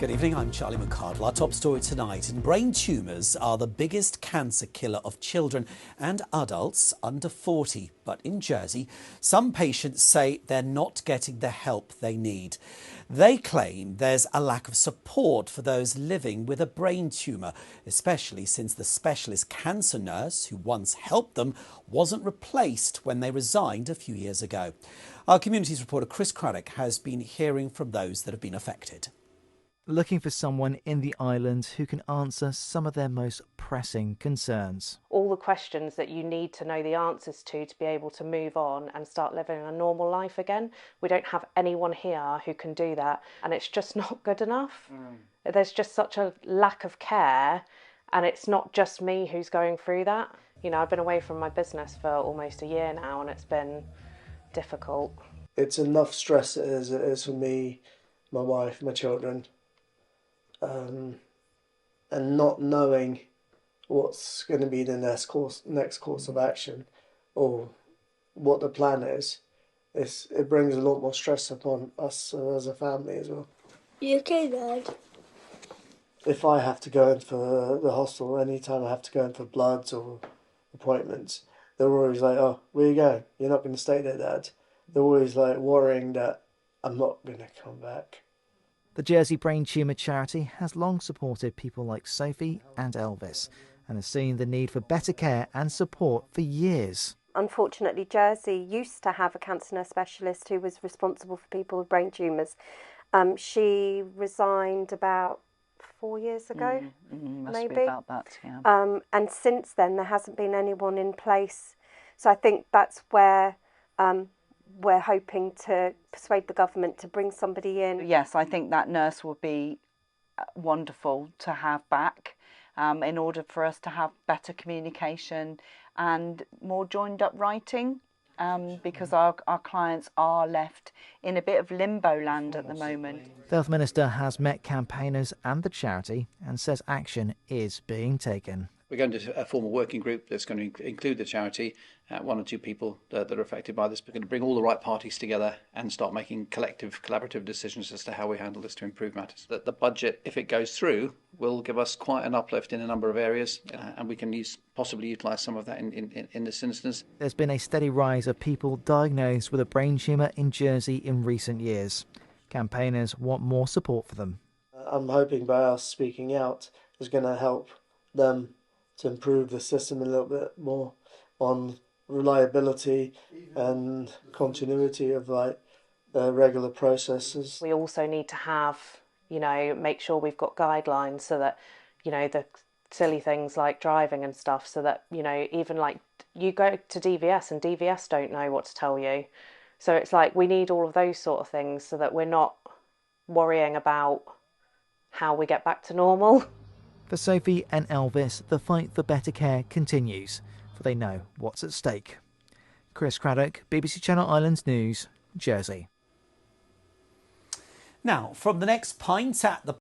Good evening, I'm Charlie McCardle. Our top story tonight, and brain tumours are the biggest cancer killer of children and adults under 40. But in Jersey, some patients say they're not getting the help they need. They claim there's a lack of support for those living with a brain tumour, especially since the specialist cancer nurse who once helped them wasn't replaced when they resigned a few years ago. Our communities reporter Chris Craddock has been hearing from those that have been affected. Looking for someone in the island who can answer some of their most pressing concerns. All the questions that you need to know the answers to be able to move on and start living a normal life again. We don't have anyone here who can do that, and it's just not good enough. There's just such a lack of care, and it's not just me who's going through that. You know, I've been away from my business for almost a year now, and it's been difficult. It's enough stress as it is for me, my wife, my children. And not knowing what's going to be the next course of action or what the plan is, it brings a lot more stress upon us as a family as well. You okay, Dad? If I have to go in for the hospital, anytime I have to go in for bloods or appointments, they're always like, "Oh, where you going? You're not going to stay there, Dad." They're always like worrying that I'm not going to come back. The Jersey Brain Tumour Charity has long supported people like Sophie and Elvis and has seen the need for better care and support for years. Unfortunately, Jersey used to have a cancer nurse specialist who was responsible for people with brain tumours. She resigned about 4 years ago, Must be about that, yeah. and since then there hasn't been anyone in place. So I think that's where we're hoping to persuade the government to bring somebody in. Yes, I think that nurse would be wonderful to have back in order for us to have better communication and more joined up writing because our clients are left in a bit of limbo land at the moment. The Health Minister has met campaigners and the charity and says action is being taken. We're going to form a working group that's going to include the charity, one or two people that are affected by this. We're going to bring all the right parties together and start making collective, collaborative decisions as to how we handle this to improve matters. That the budget, if it goes through, will give us quite an uplift in a number of areas, and we can possibly utilise some of that in this instance. There's been a steady rise of people diagnosed with a brain tumour in Jersey in recent years. Campaigners want more support for them. I'm hoping by us speaking out is going to help them to improve the system a little bit more on reliability and continuity of regular processes. We also need to have, make sure we've got guidelines so that, the silly things like driving and stuff, so that, even like you go to DVS and DVS don't know what to tell you. So it's like we need all of those sort of things so that we're not worrying about how we get back to normal. For Sophie and Elvis, the fight for better care continues, for they know what's at stake. Chris Craddock, BBC Channel Islands News, Jersey. Now, from the next pint at the